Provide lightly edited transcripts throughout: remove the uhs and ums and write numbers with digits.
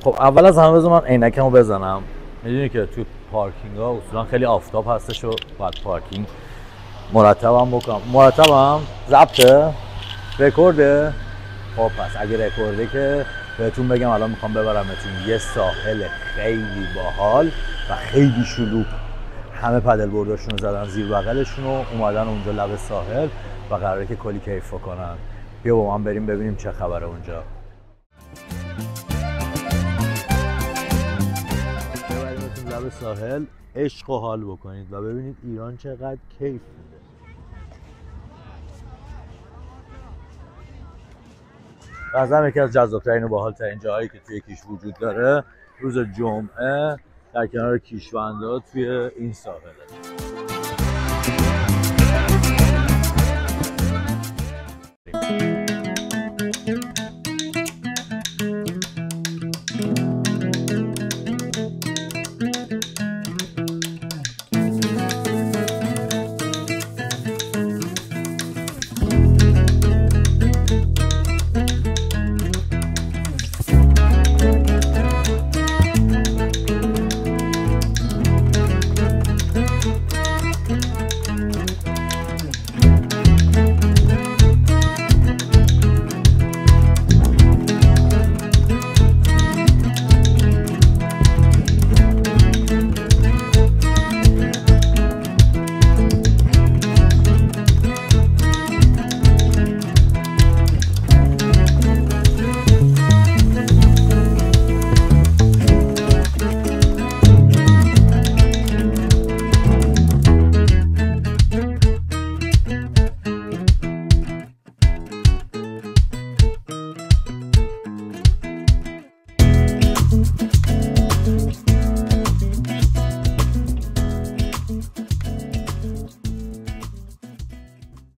خب اول از همه بذار من عینکمو بزنم. میدونی که تو پارکینگ ها اصولا خیلی آفتاب هستش و باید پارکینگ مرتبم بکنم. مرتبم ضبطه رکورده. خب پس اگه رکورده که بهتون بگم الان میخوام ببرمتون یه ساحل خیلی باحال و خیلی شلوغ. همه پدل بورداشونو زدن زیر بغلشون و اومدن اونجا لب ساحل و قراره که کلی کیف کنن. بیا با من بریم ببینیم چه خبره اونجا. ببریمتون لب ساحل عشق و حال بکنید و ببینید ایران چقدر کیف میده. بازم یکی از جذاب‌ترین و باحال‌ترین جاهایی که توی کیش وجود داره روز جمعه در کنار کیشوندها توی این ساحله.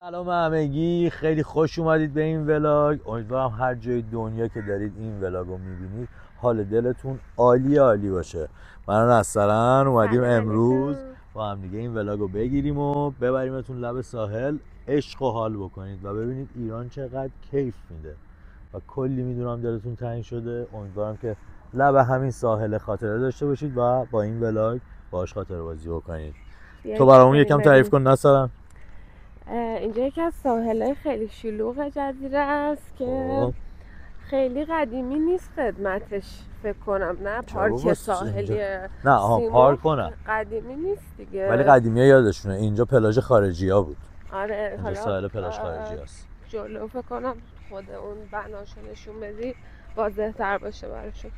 سلام همگی، خیلی خوش اومدید به این ولاگ. امیدوارم هر جای دنیا که دارید این ولاگ رو میبینید حال دلتون عالی عالی باشه. من و نسترن اومدیم امروز با هم دیگه این ولاگ رو بگیریم و ببریمتون لب ساحل عشق و حال بکنید و ببینید ایران چقدر کیف میده و کلی میدونم دلتون تنگ شده. امیدوارم که لب همین ساحل خاطره داشته باشید و با این ولاگ باهاش خاطره بازی بکنید. تو برامون یکم تعریف کن نسترن. اینجا یکی از ساحل‌های خیلی شلوغ جزیره است که خیلی قدیمی نیست خدمتش فکر کنم. نه پارک ساحلیه، نه پارک نه قدیمی نیست دیگه، ولی قدیمی‌ها یادشونه اینجا پلاژ خارجی‌ها بود. آره حالا ساحل پلاژ خارجی است. جلو فکر کنم خود اون بناشو نشون بدی واضح‌تر باشه براشون.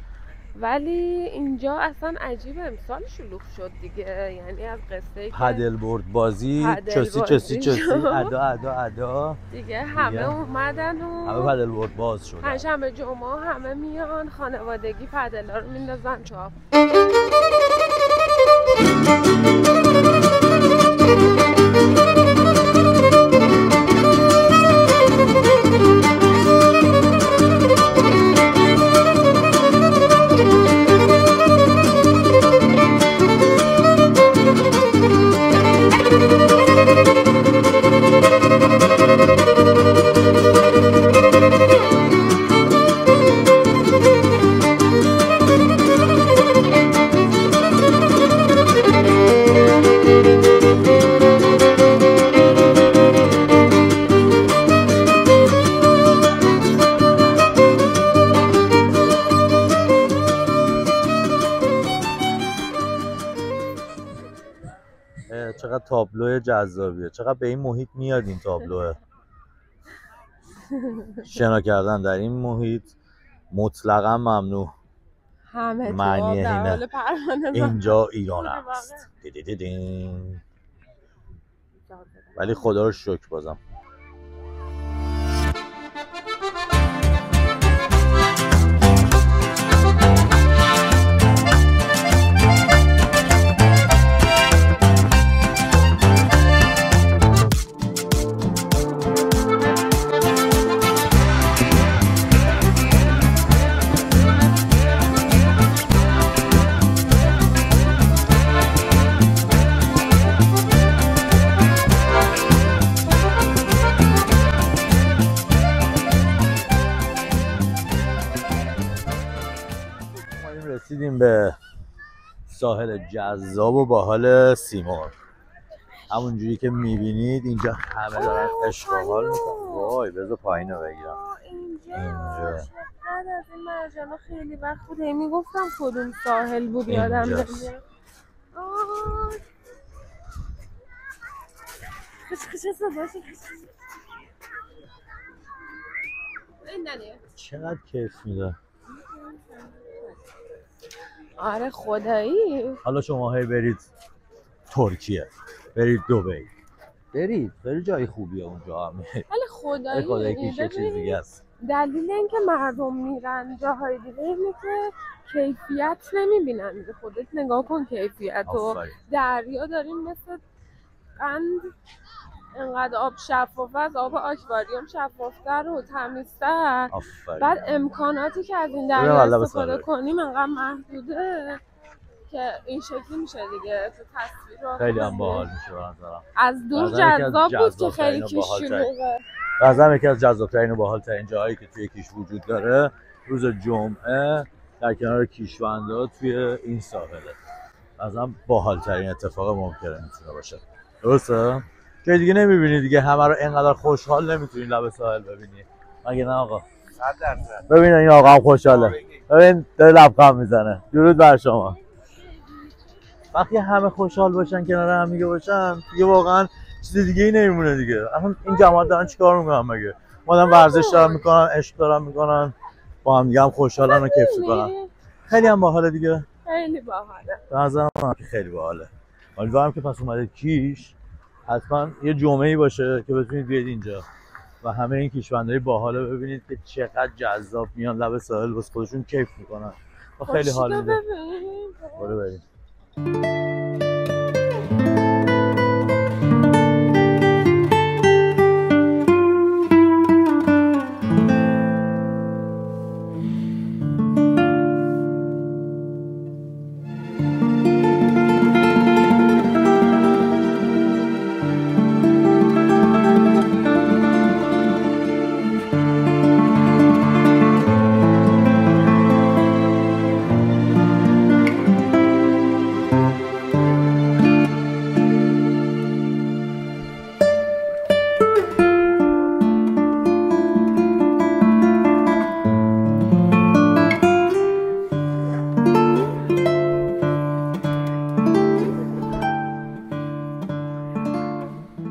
ولی اینجا اصلا عجیبه، امسال شلوغ شد دیگه. یعنی از قصه که پدل بورد بازی چسی ادا دیگه همه اومدن و همه پدل بورد باز شد. پنجشنبه جمعه همه میان خانوادگی پدلا رو میندازن چاپ. چقدر تابلو جذابیه، چقدر به این محیط میاد این تابلوه. شنا کردن در این محیط مطلقا ممنوع. همه معنی اینه اینجا ایران است. ولی خدا رو شکر بازم رسیدیم به ساحل جذاب و باحال سیمرغ. همونجوری که میبینید اینجا همه دارن عشق و حال میکنن. وای بذار پایینو بگیرم. اینجا از این مرجانا خیلی وقت بود میگفتم کدوم ساحل بود یادم نمیاد. چقدر کیف میده. آره خدایی. حالا شما هی برید ترکیه، برید دبی، برید جای خوبیه اونجا هم. ولی خدایی که چیز دیگه است. دلیل اینکه مردم میرن جاهای دیگه اینه که کیفیت نمیبینن. خودت نگاه کن کیفیت و دریا داریم مثل قند انقدر آب شفاف از آب آکواریوم شفافتر و تمیزتر. بعد امکاناتی که از این دریا استفاده کنیم انقدر محدوده که این شکلی میشه دیگه. تو تصویر خیلی هم باحال میشه به نظرم. از دور جذاب بود که خیلی کیش شلوغه. بعضی یکی از جذاب‌ترین و باحال‌ترین جاهایی که توی کیش وجود داره روز جمعه در کنار کیشوندها توی این ساحله. ازم باحال‌ترین اتفاق ممکنه میتونه باشه. درسته؟ جای دیگه نمیبینی دیگه، همه رو اینقدر خوشحال نمیتونی لب ساحل ببینی. مگه نه آقا؟ 100%. ببین این آقا هم خوشحاله. ببین داره لبخند میزنه. درود بر شما. وقتی همه خوشحال باشن کنار هم دیگه باشن دیگه واقعا چیز دیگه ای نمیمونه دیگه. اصلا این جماعت دارن چیکار میکنن مگه؟ مادام ورزش دارن میکنن، عشق دارن میکنن، با هم دیگه هم خوشحالن و کیف میکنن. خیلی هم باحاله دیگه. خیلی باحاله. به نظر من خیلی باحاله. امیدوارم که پس اومدید کیش حتما یه جمعه‌ای باشه که بتونید بیاید اینجا و همه این کیشوندهای باحاله ببینید که چقدر جذاب میان لب ساحل واسه خودشون کیف میکنن. خیلی حال میده. برو بریم.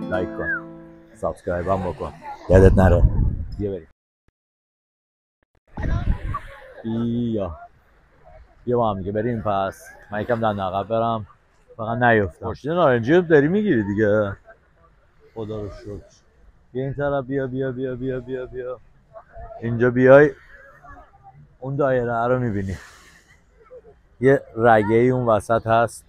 لایک کن، سابسکرایب هم بکن، یادت نره. بیا بریم. بیا با هم دیگه بریم. پس من یکم دن عقب برم فقط نیفتم. ماشین نارنجی رو داری میگیری دیگه. خدا رو شکر. بیا این طرف. بیا بیا بیا بیا بیا بیا. اینجا بیای اون دایره رو میبینی. یه رگه ای اون وسط هست.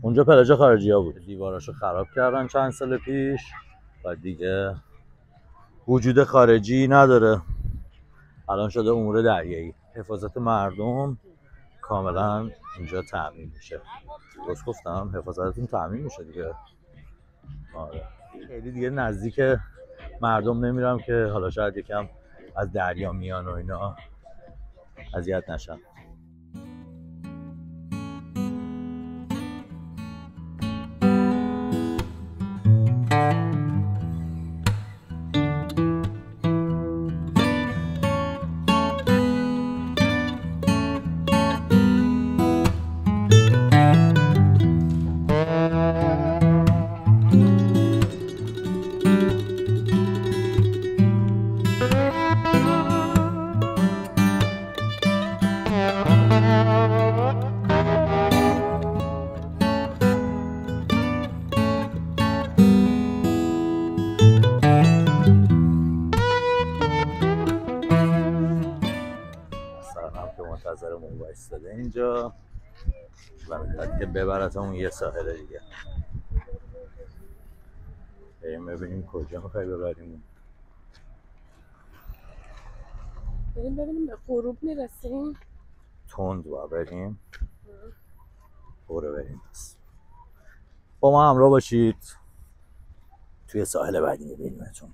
اونجا پلاژ خارجی ها بود. دیواراشو خراب کردن چند سال پیش و دیگه وجود خارجی نداره. الان شده امور دریایی. حفاظت مردم کاملا اینجا تامین میشه. درست گفتم؟ حفاظتتون تامین میشه دیگه. آره. خیلی دیگه نزدیک مردم نمیرم که حالا شاید یکم از دریا میان و اینا اذیت نشن. منتظرمون وایستاده اینجا و میخواد که ببرتمون یه ساحل دیگه. بریم ببینیم کجا میخوای ببریم. بریم ببینیم به غروب میرسیم. تند با بریم. بریم بس. با ما همراه باشید توی ساحل بعدی میبینیمتون.